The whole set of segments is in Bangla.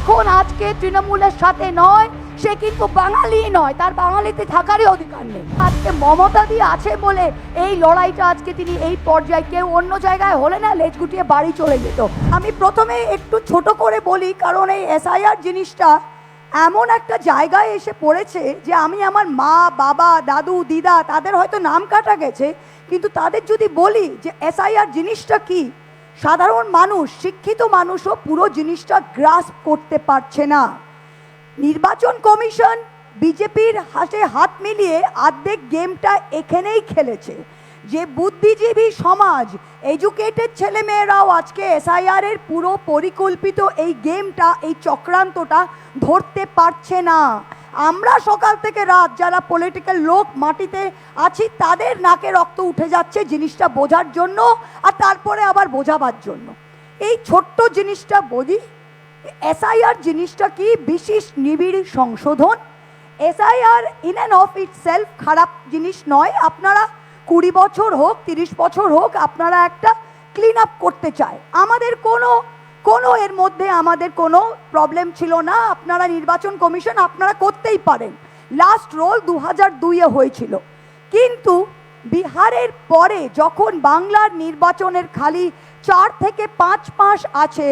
এখন আজকে তৃণমূলের সাথে নয়, সে কিন্তু বাঙালি নয়, তার বাঙালিতে থাকারই অধিকার নেই। আজকে মমতা দি আছে বলে এই লড়াইটা আজকে তিনি এই পর্যায়ে, কেউ অন্য জায়গায় হলে না লেজ গুটিয়ে বাড়ি চলে যেত। আমি প্রথমে একটু ছোট করে বলি, কারণ এই এসআইআর জিনিসটা এমন একটা জায়গায় এসে পড়েছে যে আমি আমার মা, বাবা, দাদু, দিদা তাদের হয়তো নাম কাটা গেছে, কিন্তু তাদের যদি বলি যে এসআইআর জিনিসটা কি, সাধারণ মানুষ, শিক্ষিত মানুষও পুরো জিনিসটা গ্রাস্প করতে পারছে না। নির্বাচন কমিশন বিজেপির হাতে হাত মিলিয়ে অর্ধেক গেমটা এখানেই খেলেছে। যে বুদ্ধিজীবী সমাজ, এডুকেটেড ছেলেমেয়েরাও আজকে এসআইআর এর পুরো পরিকল্পিত এই গেমটা, এই চক্রান্তটা ধরতে পারছে না। আমরা সকাল থেকে রাত যারা পলিটিক্যাল লোক মাটিতে আছি, তাদের নাকে রক্ত উঠে যাচ্ছে জিনিসটা বোঝার জন্য, আর তারপরে আবার বোঝাবার জন্য। এই ছোট্ট জিনিসটা বলি, এসআইআর জিনিসটা কি? বিশেষ নিবিড় সংশোধন। SIR in and of it self খারাপ জিনিস নয়। আপনারা 20 বছর হোক, 30 বছর হোক, আপনারা একটা ক্লিন আপ করতে চায়, আমাদের কোনো এর মধ্যে আমাদের কোনো প্রবলেম ছিল না। আপনারা নির্বাচন কমিশন আপনারা করতেই পারেন। লাস্ট রোল 2002-এ হয়েছিল, কিন্তু বিহারের পরে যখন বাংলার নির্বাচনের খালি 4 থেকে 5 মাস আছে,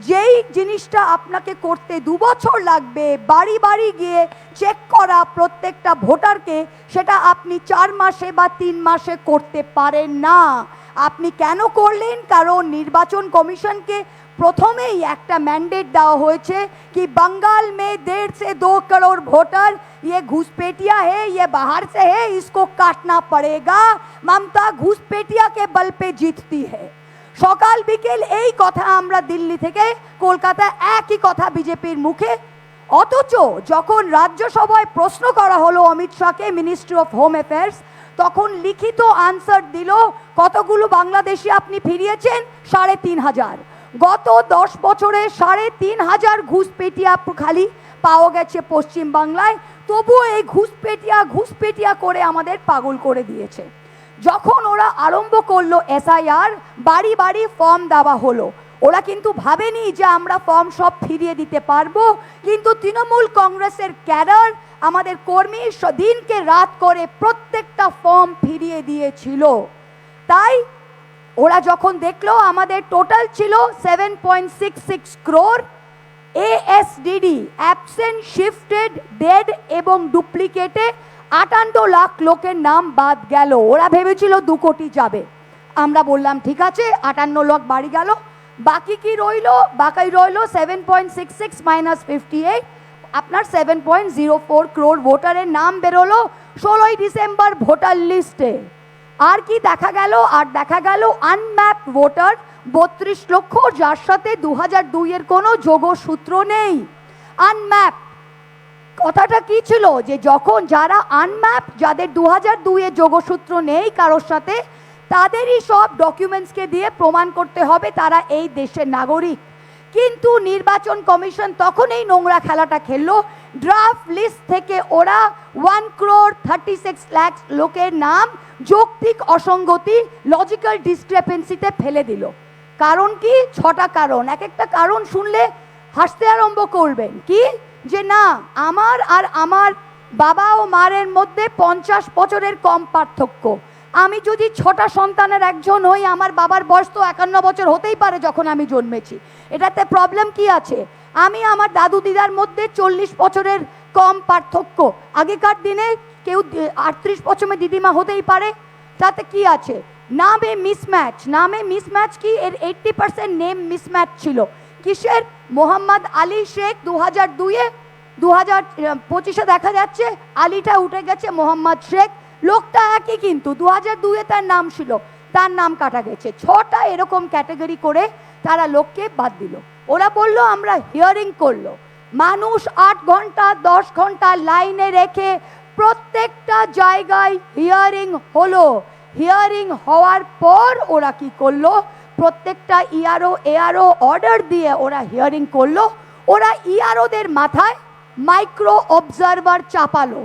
যেই জিনিসটা আপনাকে করতে 2 বছর লাগবে, বাড়ি বাড়ি গিয়ে চেক করা প্রত্যেকটা ভোটারকে, সেটা আপনি 4 মাসে বা 3 মাসে করতে পারেন না। আপনি কেন করলেন? কারণ নির্বাচন কমিশনকে প্রথমেই একটা ম্যান্ডেট দেওয়া হয়েছে कि बंगाल में 1.5 से 2 करोड़ वोटर ये घुसपैठिया है, ये बाहर से है, इसको काटना पड़ेगा। ममता घुसपैठिया के बल पे जीतती है। সকাল বিকেল এই কথা আমরা দিল্লি থেকে কলকাতা একই কথা বিজেপির মুখে। অথচ যখন রাজ্যসভায় প্রশ্ন করা হলো অমিত শাহকে, মিনিস্ট্রি অফ হোম অ্যাফেয়ার্স, তখন লিখিত আনসার দিল কতগুলো বাংলাদেশি আপনি ফিরিয়েছেন? 3,500। গত 10 বছরে 3,500 ঘুষপেটিয়া খালি পাওয়া গেছে পশ্চিম বাংলায়। তবুও এই ঘুষপেটিয়া করে আমাদের পাগল করে দিয়েছে। যখন ওরা আরম্ভ করলো এসআইআর, বাড়ি বাড়ি ফর্ম দেওয়া হলো। ওরা কিন্তু ভাবেনি যে আমরা ফর্ম সব ফিরিয়ে দিতে পারবো, কিন্তু তৃণমূল কংগ্রেসের ক্যাডার, আমাদের কর্মী দিনকে রাত করে প্রত্যেকটা ফর্ম ফিরিয়ে দিয়েছিল। তাই ওরা যখন দেখলো আমাদের টোটাল ছিল 7.66 crore এএসডিডি, অ্যাবসেন্ট, শিফটেড, ডেড এবং ডুপ্লিকেটে 58 লাখ লোকের নাম বাদ গেল। ওরা ভেবেছিল 2 কোটি যাবে। আমরা বললাম ঠিক আছে, 58 লাখ বাড়ি গেল, বাকি কি রইল? বাকি রইল 7.66 মাইনাস 58, আপনার 7.04 crore ভোটারের নাম বেরোলো 16ই ডিসেম্বর ভোটার লিস্টে। আর কি দেখা গেল? আর দেখা গেল আনম্যাপ ভোটার 32 লক্ষ, যার সাথে 2002-এর কোনো যোগসূত্র নেই। আনম্যাপ কথাটা কি ছিল? যে যখন যারা আনম্যাপ, যাদের 2002-এ যোগসূত্র নেই কারোর সাথে, তাদেরই সব ডকুমেন্টসকে দিয়ে প্রমাণ করতে হবে তারা এই দেশের নাগরিক। কিন্তু নির্বাচন কমিশন তখন এই নোংরা খেলাটা খেললো। ড্রাফট লিস্ট থেকে ওরা 1.36 crore লোকের নাম যৌক্তিক অসঙ্গতি, লজিক্যাল ডিসক্রেপেন্সিতে ফেলে দিল। কারণ কি? 6টা কারণ। এক একটা কারণ শুনলে হাসতে আরম্ভ করবেন। কি? যে না, আমার আর আমার বাবা ও মায়ের মধ্যে 50 বছরের কম পার্থক্য। আমি যদি 6টা সন্তানের একজন হই, আমার বাবার বয়স তো 51 বছর হতেই পারে যখন আমি জন্মেছি। এটাতে প্রবলেম কি আছে? আমি আমার দাদু দিদার মধ্যে 40 বছরের কম পার্থক্য। আগেকার দিনে কেউ 38 বছরের দিদিমা হতেই পারে, তাতে কি আছে? নামে মিসম্যাচ কি? এর 80% নেম মিসম্যাচ ছিল। কিসের? মোহাম্মদ আলী শেখ 2002-এ, 2025-এ দেখা যাচ্ছে আলীটা উঠে গেছে মোহাম্মদ শেখ। লোকটা একই, কিন্তু 2002-এ তার নাম ছিল, তার নাম কাটা গেছে। 6টা এরকম ক্যাটাগরি করে তারা লোককে বাদ দিল। ওরা বলল আমরা হিয়ারিং করলো। মানুষ 8 ঘন্টা 10 ঘন্টা লাইনে রেখে প্রত্যেকটা জায়গায় হিয়ারিং হলো। হিয়ারিং হওয়ার পর ওরা কি করলো? প্রত্যেকটা এআরও অর্ডার দিয়ে ওরা হিয়ারিং করলো। ওরা ইআরওদের মাথায় মাইক্রো অবজারভার চাপালো।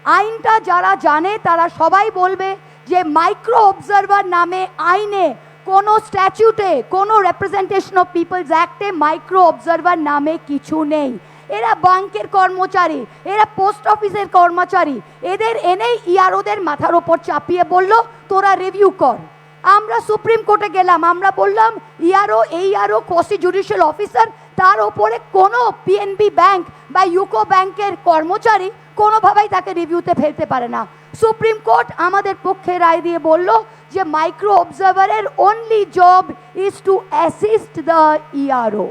আইনটা যারা জানে তারা সবাই বলবে যে মাইক্রো অবজারভার নামে আইনে কোনো স্ট্যাচুটে, কোনো রিপ্রেজেন্টেশন অফ পিপলস অ্যাক্টে মাইক্রো অবজারভার নামে কিছু নেই। এরা ব্যাংকের কর্মচারী, এরা পোস্ট অফিসের কর্মচারী, এদের এনেই ইয়ারোদের মাথার ওপর চাপিয়ে বলল তোরা রিভিউ কর। আমরা সুপ্রিম কোর্টে গেলাম, আমরা বললাম ইয়ারও, এই ইয়ারও কোয়াসি জুডিশিয়াল অফিসার, তার ওপরে কোনো পিএনবি ব্যাংক বা ইউকো ব্যাংকের কর্মচারী কোনোভাবেই তাকে রিভিউতে ফেলতে পারে না। সুপ্রিম কোর্ট আমাদের পক্ষে রায় দিয়ে বলল যে মাইক্রো অবজারভারের only job is to assist the ERO.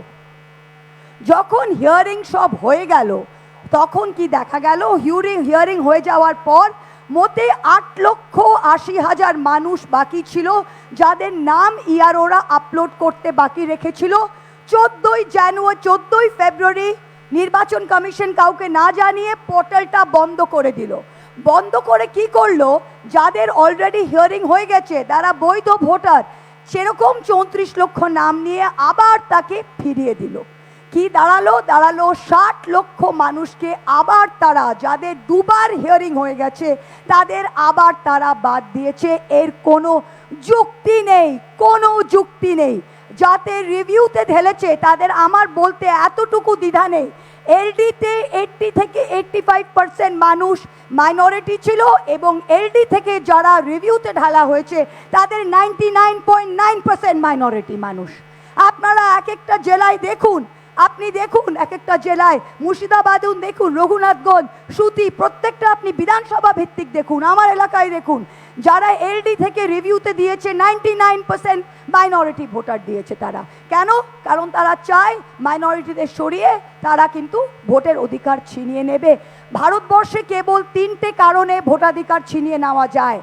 যখন হিয়ারিং সব হয়ে গেল তখন কি দেখা গেল, হিয়ারিং হয়ে যাওয়ার পর মোটে 8,80,000 মানুষ বাকি ছিল যাদের নাম ইআরওরা আপলোড করতে বাকি রেখেছিল। 14ই ফেব্রুয়ারি নির্বাচন কমিশন কাউকে না জানিয়ে পোর্টালটা বন্ধ করে দিল। বন্ধ করে কি করলো, যাদের অলরেডি হিয়ারিং হয়ে গেছে, তারা বৈধ ভোটার, সেরকম 34 লক্ষ নাম নিয়ে আবার তাকে ফিরিয়ে দিল। কি দাঁড়ালো? 60 লক্ষ মানুষকে আবার তারা, যাদের দুবার হিয়ারিং হয়ে গেছে, তাদের আবার তারা বাদ দিয়েছে। এর কোনো যুক্তি নেই, কোনো যুক্তি নেই। যাতে রিভিউতে ঢেলেছে তাদের আমার বলতে এতটুকু দ্বিধা নেই, এলডিতে 80 থেকে 85% মানুষ মাইনরিটি ছিল এবং এলডি থেকে যারা রিভিউতে ঢালা হয়েছে তাদের 99.9% মাইনরিটি মানুষ। আপনারা এক একটা জেলায় দেখুন, আপনি দেখুন এক একটা জেলায়, মুর্শিদাবাদ দেখুন, রঘুনাথগঞ্জ, সুতি, প্রত্যেকটা আপনি বিধানসভা ভিত্তিক দেখুন, আমার এলাকায় দেখুন, যারা এলডি থেকে রিভিউতে দিয়েছে 99% মাইনরিটি ভোটার দিয়েছে। তারা কেন? কারণ তারা চায় মাইনরিটিদের সরিয়ে তারা কিন্তু ভোটের অধিকার ছিনিয়ে নেবে। ভারতবর্ষে কেবল 3টে কারণে ভোটাধিকার ছিনিয়ে নেওয়া যায়।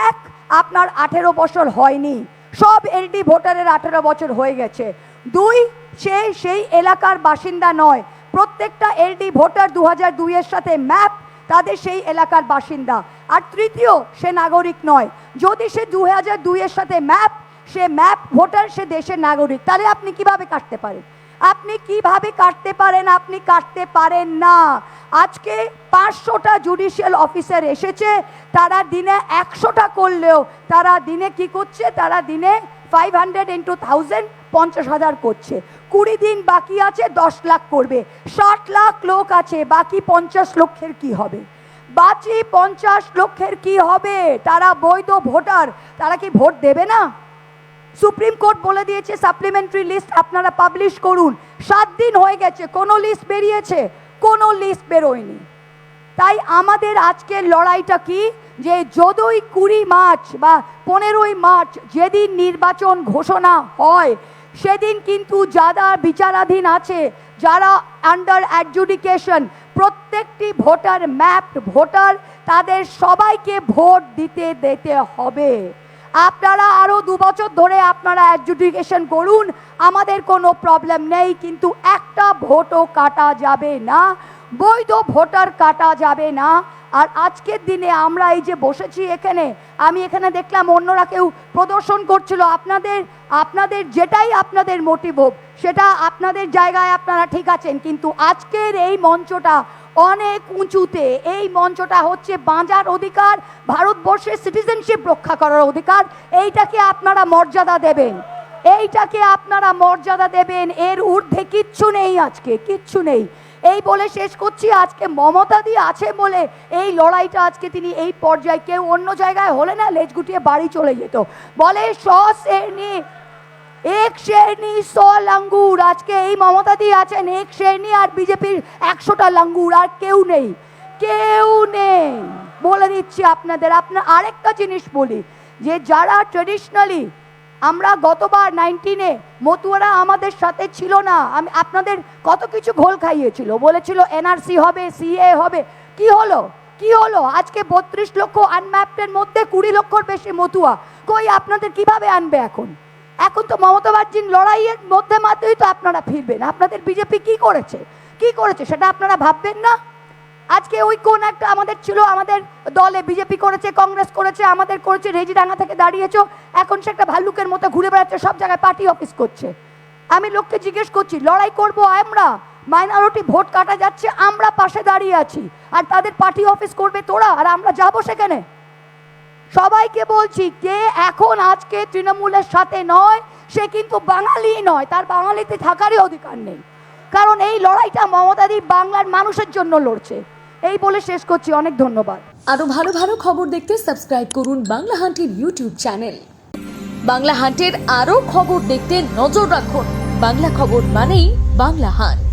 এক, আপনার 18 বছর হয়নি, সব এলডি ভোটারের 18 বছর হয়ে গেছে। 2, সে সেই এলাকার বাসিন্দা নয়, প্রত্যেকটা এলডি ভোটার 2002 এর সাথে ম্যাপ, তাদের সেই এলাকার বাসিন্দা। আর তৃতীয়, সে নাগরিক নয়। যদি সে 2002 এর সাথে ম্যাপ, সে ম্যাপ ভোটার, সে দেশের নাগরিক, তাহলে আপনি কিভাবে কাটতে পারেন? আপনি কিভাবে কাটতে পারেন? আপনি কাটতে পারেন না। আজকে 500টা জুডিশিয়াল অফিসার এসেছে, তারা দিনে 100টা করলেও তারা দিনে কি করছে? তারা দিনে 500 into 1000 50,000 করছে। 20 দিন বাকি আছে, 10 লাখ করবে। 60 লাখ লোক আছে, বাকি 50 লক্ষের কি হবে? বাকি 50 লক্ষের কি হবে? তারা বৈধ ভোটার, তারা কি ভোট দেবে না? সুপ্রিম কোর্ট বলে দিয়েছে সাপ্লিমেন্টারি লিস্ট আপনারা পাবলিশ করুন। 7 দিন হয়ে গেছে, কোনো লিস্ট বেরিয়েছে? কোনো লিস্ট বেরোয়নি। তাই আমাদের আজকের লড়াইটা কি, যে যতই 20 মার্চ বা 15ই মার্চ যেদিন নির্বাচন ঘোষণা হয়, সেদিন কিন্তু যারা বিচারাধীন আছে, যারা আন্ডার অ্যাডজুডিকেশন, প্রত্যেকটি ভোটার, ম্যাপড ভোটার, তাদের সবাইকে ভোট দিতে হবে। আপনারা আরও 2 বছর ধরে আপনারা অ্যাডজুডিকেশন করুন, আমাদের কোনো প্রবলেম নেই, কিন্তু একটা ভোটও কাটা যাবে না, বৈধ ভোটার কাটা যাবে না। আর আজকের দিনে আমরা এই যে বসেছি এখানে, আমি এখানে দেখলাম অন্যরা কেউ প্রদর্শন করছিল, আপনাদের যেটাই আপনাদের মোটিভ হোক, সেটা আপনাদের জায়গায় আপনারা ঠিক আছেন, কিন্তু আজকের এই মঞ্চটা অনেক উঁচুতে। এই মঞ্চটা হচ্ছে বাঁচার অধিকার, ভারতবর্ষের সিটিজেনশিপ রক্ষা করার অধিকার। এইটাকে আপনারা মর্যাদা দেবেন, এইটাকে আপনারা মর্যাদা দেবেন। এর ঊর্ধ্বে কিচ্ছু নেই, আজকে কিচ্ছু নেই। এই বলে শেষ করছি, আজকে মমতা দি আছে বলে এই লড়াইটা আজকে তিনি এই পর্যায়ে, কেউ অন্য জায়গায় হলে না লেজ গুটিয়ে বাড়ি চলে যেত। বলে 100 শেরনি, 1 শেরনি 100 লাঙ্গুর। আজকে এই মমতা দি আছেন 1 শেরনি, আর বিজেপির 100টা লাঙ্গুর, আর কেউ নেই, কেউ নেই। বলে দিচ্ছি আপনাদের। আরেকটা জিনিস বলি, যে যারা ট্রেডিশনালি, আমরা গতবার 19-এ মতুয়ারা আমাদের সাথে ছিল না, আমি আপনাদের কত কিছু ঘোল খাইয়েছিল, বলেছিল এনআরসি হবে, সিএ হবে, কি হলো? কি হলো? আজকে 32 লক্ষ আনম্যাপডের মধ্যে 20 লক্ষর বেশি মতুয়া, কই আপনাদের কিভাবে আনবে এখন? এখন তো মমতা ব্যানার্জির লড়াইয়ের মধ্যে মাত্রই তো আপনারা ফিরবেন। আপনাদের বিজেপি কি করেছে, কি করেছে সেটা আপনারা ভাববেন না? আজকে ওই কোন একটা আমাদের ছিল, আমাদের দলে বিজেপি করেছে, কংগ্রেস করেছে, আমাদের করেছে, রেজিডাঙ্গা থেকে দাঁড়িয়েছো, এখন সে একটা ভাল্লুকের মতো ঘুরে বেড়াচ্ছে, সব জায়গায় পার্টি অফিস করছে। আমি লোককে জিজ্ঞেস করছি, লড়াই করবো আমরা, মাইনরিটি ভোট কাটা যাচ্ছে, আমরা পাশে দাঁড়িয়ে আছি, আর তাদের পার্টি অফিস করবে তোরা, আর আমরা যাবো সেখানে? সবাইকে বলছি, কে এখন আজকে তৃণমূলের সাথে নয় সে কিন্তু বাঙালি নয়, তার বাঙালিতে থাকারই অধিকার নেই। কারণ এই লড়াইটা মমতাদি বাংলার মানুষের জন্য লড়ছে। এই বলে শেষ করছি, অনেক ধন্যবাদ। আরো ভালো ভালো খবর দেখতে সাবস্ক্রাইব করুন বাংলা হান্টের ইউটিউব চ্যানেল। বাংলা হান্টের আরো খবর দেখতে নজর রাখুন। বাংলা খবর মানেই বাংলা হান্ট।